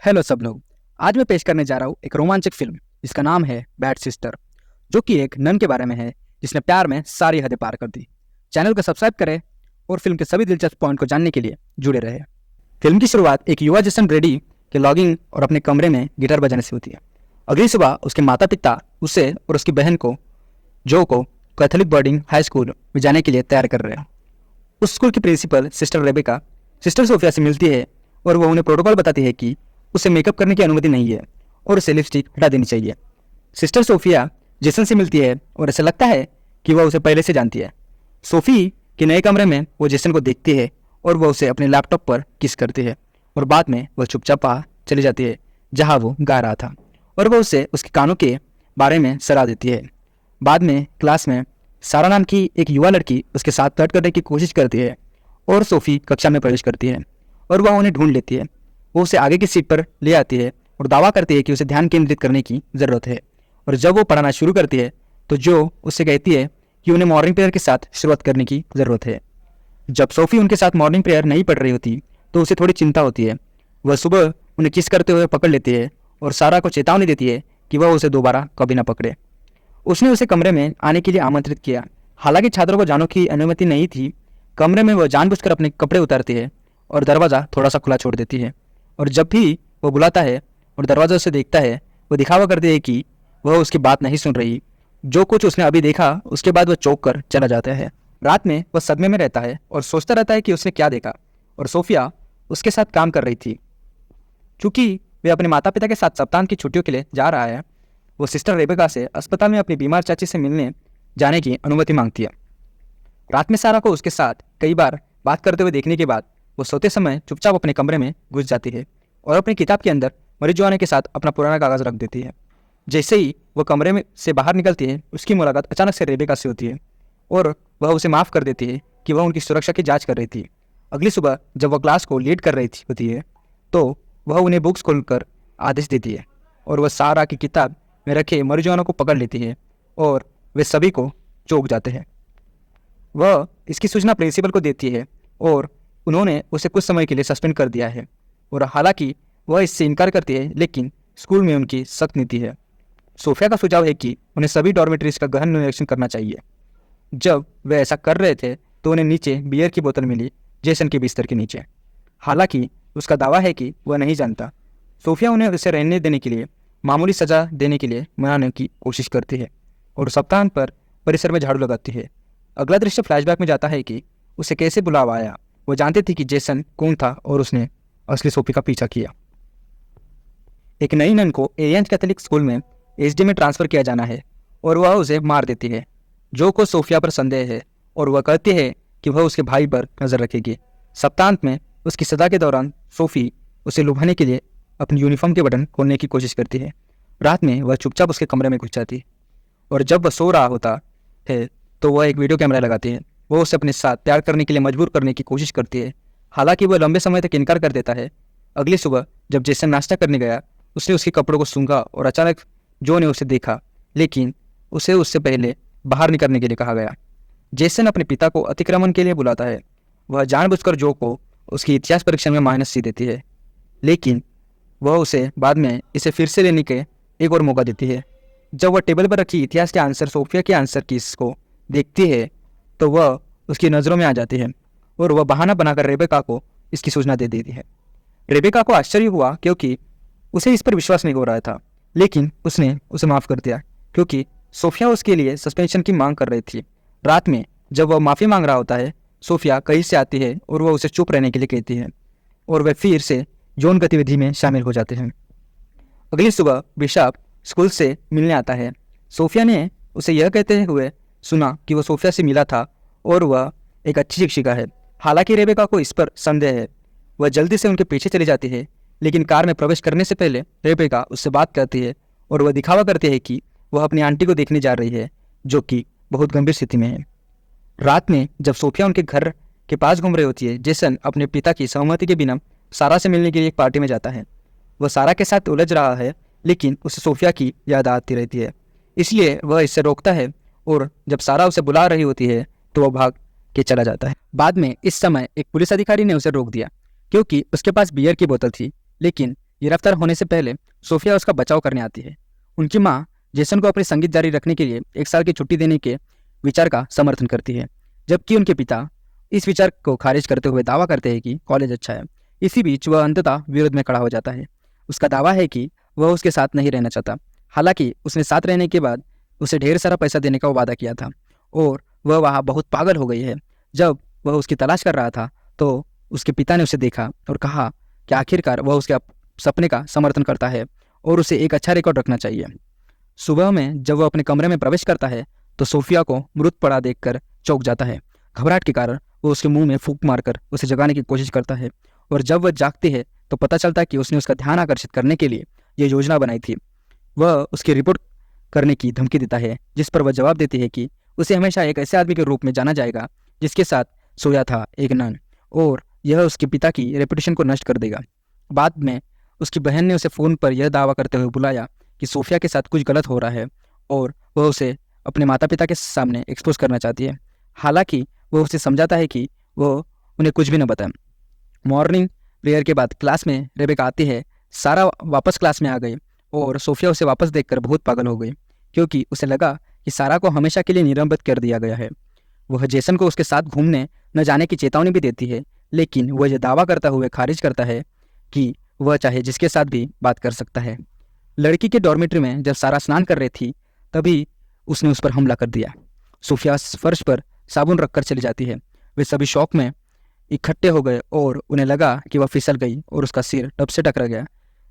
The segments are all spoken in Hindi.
हेलो सब लोग। आज मैं पेश करने जा रहा हूँ एक रोमांचक फिल्म जिसका नाम है बैड सिस्टर, जो कि एक नन के बारे में है जिसने प्यार में सारी हदें पार कर दी। चैनल को सब्सक्राइब करें और फिल्म के सभी दिलचस्प पॉइंट को जानने के लिए जुड़े रहे। फिल्म की शुरुआत एक युवा जेसन ब्रेडी के लॉगिंग और अपने कमरे में गिटार बजाने से होती है। अगली सुबह उसके माता पिता उसे और उसकी बहन को जो को कैथोलिक बोर्डिंग हाई स्कूल में जाने के लिए तैयार कर रहे हैं। उस स्कूल की principal sister Rebecca sister Sophia से मिलती है और वह उन्हें प्रोटोकॉल बताती है कि उसे मेकअप करने की अनुमति नहीं है और उसे लिपस्टिक हटा देनी चाहिए। सिस्टर सोफिया जेसन से मिलती है और ऐसा लगता है कि वह उसे पहले से जानती है। सोफी के नए कमरे में वो जेसन को देखती है और वह उसे अपने लैपटॉप पर किस करती है और बाद में वह चुपचाप वहाँ चली जाती है जहाँ वो गा रहा था और वह उसे उसके कानों के बारे में सलाह देती है। बाद में क्लास में सारा नाम की एक युवा लड़की उसके साथ फ्लर्ट करने की कोशिश करती है और सोफी कक्षा में प्रवेश करती है और वह उन्हें ढूंढ लेती है। वो उसे आगे की सीट पर ले आती है और दावा करती है कि उसे ध्यान केंद्रित करने की ज़रूरत है। और जब वो पढ़ाना शुरू करती है तो जो उससे कहती है कि उन्हें मॉर्निंग प्रेयर के साथ शुरुआत करने की ज़रूरत है। जब सोफी उनके साथ मॉर्निंग प्रेयर नहीं पढ़ रही होती तो उसे थोड़ी चिंता होती है। वह सुबह उन्हें किस करते हुए पकड़ लेती है और सारा को चेतावनी देती है कि वह उसे दोबारा कभी ना पकड़े। उसने उसे कमरे में आने के लिए आमंत्रित किया। हालांकि छात्रों को जाने की अनुमति नहीं थी, कमरे में वह जानबूझकर अपने कपड़े उतारती है और दरवाज़ा थोड़ा सा खुला छोड़ देती है। और जब भी वो बुलाता है और दरवाजा उसे देखता है, वो दिखावा करती है कि वह उसकी बात नहीं सुन रही। जो कुछ उसने अभी देखा उसके बाद वह चौंक कर चला जाता है। रात में वह सदमे में रहता है और सोचता रहता है कि उसने क्या देखा। और सोफिया उसके साथ काम कर रही थी। चूंकि वे अपने माता पिता के साथ सप्ताहांत की छुट्टियों के लिए जा रहा है, वो सिस्टर रेबेका से अस्पताल में अपनी बीमार चाची से मिलने जाने की अनुमति मांगती है। रात में सारा को उसके साथ कई बार बात करते हुए देखने के बाद वो सोते समय चुपचाप अपने कमरे में घुस जाती है और अपनी किताब के अंदर मरिजुआना के साथ अपना पुराना कागज रख देती है। जैसे ही वह कमरे में से बाहर निकलती है, उसकी मुलाकात अचानक से रेबेका से होती है और वह उसे माफ़ कर देती है कि वह उनकी सुरक्षा की जांच कर रही थी। अगली सुबह जब वह क्लास को लीड कर रही होती है तो वह उन्हें बुक्स खोलकर आदेश देती है और वह सारा की किताब में रखे मरिजुआना को पकड़ लेती है और वे सभी को चौंक जाते हैं। वह इसकी सूचना प्रिंसिपल को देती है और उन्होंने उसे कुछ समय के लिए सस्पेंड कर दिया है। और हालांकि वह इससे इनकार करती है, लेकिन स्कूल में उनकी सख्त नीति है। सोफिया का सुझाव है कि उन्हें सभी डॉर्मेटरीज का गहन निरीक्षण करना चाहिए। जब वे ऐसा कर रहे थे तो उन्हें नीचे बियर की बोतल मिली जेसन के बिस्तर के नीचे। हालांकि उसका दावा है कि वह नहीं जानता। सोफिया उन्हें उसे रहने देने के लिए मामूली सजा देने के लिए मनाने की कोशिश करती है और सप्ताहांत पर परिसर में झाड़ू लगाती है। अगला दृश्य फ्लैशबैक में जाता है कि उसे कैसे बुलावा आया। वो जानते थे कि जेसन कौन था और उसने असली सोफी का पीछा किया। एक नई नन को एरियन कैथोलिक स्कूल में एसडी में ट्रांसफ़र किया जाना है और वह उसे मार देती है। जो को सोफिया पर संदेह है और वह कहती है कि वह उसके भाई पर नज़र रखेगी। सप्ताहांत में उसकी सजा के दौरान सोफी उसे लुभाने के लिए अपनी यूनिफॉर्म के बटन खोलने की कोशिश करती है। रात में वह चुपचाप उसके कमरे में घुस जाती है और जब वह सो रहा होता है तो वह एक वीडियो कैमरा लगाती है। वह उसे अपने साथ प्यार करने के लिए मजबूर करने की कोशिश करती है। हालांकि वह लंबे समय तक इनकार कर देता है। अगली सुबह जब जेसन नाश्ता करने गया, उसने उसके कपड़ों को सूंघा और अचानक जो ने उसे देखा, लेकिन उसे उससे पहले बाहर निकलने के लिए कहा गया। जेसन अपने पिता को अतिक्रमण के लिए बुलाता है। वह जानबूझकर जो को उसकी इतिहास परीक्षा में -C देती है, लेकिन वह उसे बाद में इसे फिर से लेने के एक और मौका देती है। जब वह टेबल पर रखी इतिहास के आंसर सोफिया के आंसर कीस को देखती है तो वह उसकी नज़रों में आ जाती है और वह बहाना बनाकर रेबेका को इसकी सूचना दे देती है। रेबेका को आश्चर्य हुआ क्योंकि उसे इस पर विश्वास नहीं हो रहा था, लेकिन उसने उसे माफ़ कर दिया क्योंकि सोफिया उसके लिए सस्पेंशन की मांग कर रही थी। रात में जब वह माफ़ी मांग रहा होता है, सोफिया कहीं से आती है और वह उसे चुप रहने के लिए कहती है और वह फिर से यौन गतिविधि में शामिल हो जाते हैं। अगली सुबह बिशप स्कूल से मिलने आता है। सोफिया ने उसे यह कहते हुए सुना कि वह सोफिया से मिला था और वह एक अच्छी शिक्षिका है। हालांकि रेबेका को इस पर संदेह है। वह जल्दी से उनके पीछे चली जाती है, लेकिन कार में प्रवेश करने से पहले रेबेका उससे बात करती है और वह दिखावा करती है कि वह अपनी आंटी को देखने जा रही है, जो कि बहुत गंभीर स्थिति में है। रात में जब सोफिया उनके घर के पास घूम रही होती है, जेसन अपने पिता की सहमति के बिना सारा से मिलने के लिए एक पार्टी में जाता है। वह सारा के साथ उलझ रहा है, लेकिन उसे सोफिया की याद आती रहती है, इसलिए वह इससे रोकता है और जब सारा उसे बुला रही होती है तो वह भाग के चला जाता है। बाद में इस समय एक पुलिस अधिकारी ने उसे रोक दिया क्योंकि उसके पास बियर की बोतल थी, लेकिन गिरफ्तार होने से पहले सोफिया उसका बचाव करने आती है। उनकी माँ जेसन को अपनी संगीत जारी रखने के लिए 1 साल की छुट्टी देने के विचार का समर्थन करती है, जबकि उनके पिता इस विचार को खारिज करते हुए दावा करते हैं कि कॉलेज अच्छा है। इसी बीच वह अंततः विरोध में खड़ा हो जाता है। उसका दावा है कि वह उसके साथ नहीं रहना चाहता, हालांकि उसने साथ रहने के बाद उसे ढेर सारा पैसा देने का वादा किया था और वह वहाँ बहुत पागल हो गई है। जब वह उसकी तलाश कर रहा था तो उसके पिता ने उसे देखा और कहा कि आखिरकार वह उसके सपने का समर्थन करता है और उसे एक अच्छा रिकॉर्ड रखना चाहिए। सुबह में जब वह अपने कमरे में प्रवेश करता है तो सोफिया को मृत पड़ा देखकर चौंक जाता है। घबराहट के कारण वो उसके मुंह में फूंक मारकर उसे जगाने की कोशिश करता है और जब वह जागती है तो पता चलता है कि उसने उसका ध्यान आकर्षित करने के लिए यह योजना बनाई थी। वह उसकी रिपोर्ट करने की धमकी देता है, जिस पर वह जवाब देती है कि उसे हमेशा एक ऐसे आदमी के रूप में जाना जाएगा जिसके साथ सोया था एक नन, और यह उसके पिता की रेपुटेशन को नष्ट कर देगा। बाद में उसकी बहन ने उसे फ़ोन पर यह दावा करते हुए बुलाया कि सोफिया के साथ कुछ गलत हो रहा है और वह उसे अपने माता पिता के सामने एक्सपोज करना चाहती है। हालांकि वह उसे समझाता है कि वह उन्हें कुछ भी न बताए। मॉर्निंग प्रेयर के बाद क्लास में रेबेका आती है। सारा वापस क्लास में आ गई और सोफिया उसे वापस देखकर बहुत पागल हो गई, क्योंकि उसे लगा कि सारा को हमेशा के लिए निलंबित कर दिया गया है। वह जेसन को उसके साथ घूमने न जाने की चेतावनी भी देती है, लेकिन वह यह दावा करता हुए खारिज करता है कि वह चाहे जिसके साथ भी बात कर सकता है। लड़की के डॉर्मेट्री में जब सारा स्नान कर रही थी तभी उसने उस पर हमला कर दिया। सोफिया फर्श पर साबुन रखकर चली जाती है। वे सभी शौक में इकट्ठे हो गए और उन्हें लगा कि वह फिसल गई और उसका सिर टब से टकरा गया।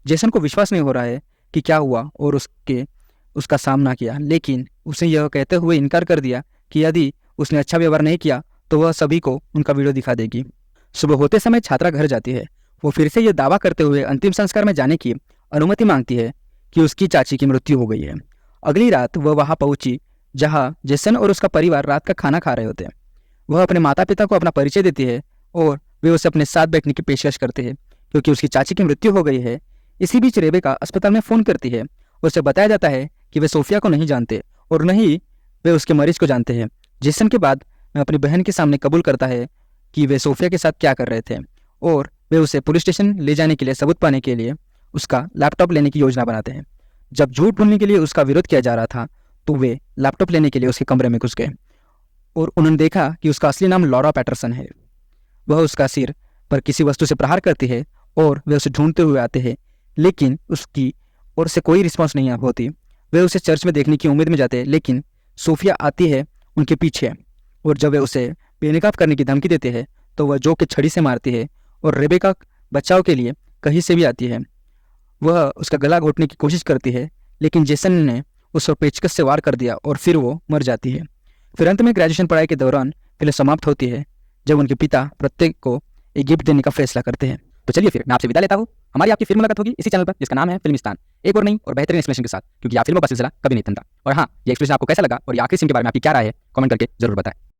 जेसन को विश्वास नहीं हो रहा है कि क्या हुआ और उसका सामना किया, लेकिन उसने यह कहते हुए इनकार कर दिया कि यदि उसने अच्छा व्यवहार नहीं किया तो वह सभी को उनका वीडियो दिखा देगी। सुबह होते समय छात्रा घर जाती है। वो फिर से यह दावा करते हुए अंतिम संस्कार में जाने की अनुमति मांगती है कि उसकी चाची की मृत्यु हो गई है। अगली रात वह वहां पहुंची जहां जेसन और उसका परिवार रात का खाना खा रहे होते हैं। वह अपने माता पिता को अपना परिचय देती है और वे उसे अपने साथ बैठने की पेशकश करते हैं क्योंकि उसकी चाची की मृत्यु हो गई है। इसी बीच रेबेका अस्पताल में फ़ोन करती है। उसे बताया जाता है कि वे सोफिया को नहीं जानते और न ही वे उसके मरीज को जानते हैं। जेसन के बाद मैं अपनी बहन के सामने कबूल करता है कि वे सोफिया के साथ क्या कर रहे थे और वे उसे पुलिस स्टेशन ले जाने के लिए सबूत पाने के लिए उसका लैपटॉप लेने की योजना बनाते हैं। जब झूठ बोलने के लिए उसका विरोध किया जा रहा था तो वे लैपटॉप लेने के लिए उसके कमरे में घुस गए और उन्होंने देखा कि उसका असली नाम लॉरा पैटरसन है। वह उसका सिर पर किसी वस्तु से प्रहार करती है और वे उसे ढूंढते हुए आते हैं, लेकिन उसकी ओर से कोई रिस्पॉन्स नहीं होती। वे उसे चर्च में देखने की उम्मीद में जाते हैं, लेकिन सोफिया आती है उनके पीछे और जब वे उसे बेनकाब करने की धमकी देते हैं तो वह जो के छड़ी से मारती है और रेबेका बचाव के लिए कहीं से भी आती है। वह उसका गला घोटने की कोशिश करती है, लेकिन जेसन ने उस पर पेचकस से वार कर दिया और फिर वो मर जाती है। फिर अंत में ग्रेजुएशन पढ़ाई के दौरान फिल्म समाप्त होती है जब उनके पिता प्रत्येक को एक गिफ्ट देने का फैसला करते हैं। तो चलिए फिर मैं आपसे विदा लेता हूँ। हमारी आपकी फिर मुलाकात होगी इसी चैनल पर जिसका नाम है फिल्मिस्तान, एक और नई और बेहतरीन एक्सप्लेनेशन के साथ, क्योंकि आप फिल्मों का सिलसिला कभी नहीं थमता। और हाँ, ये एक्सप्लेनेशन आपको कैसा लगा और ये आखिरी सीन के बारे में आपकी क्या राय है, कमेंट करके जरूर बताएं।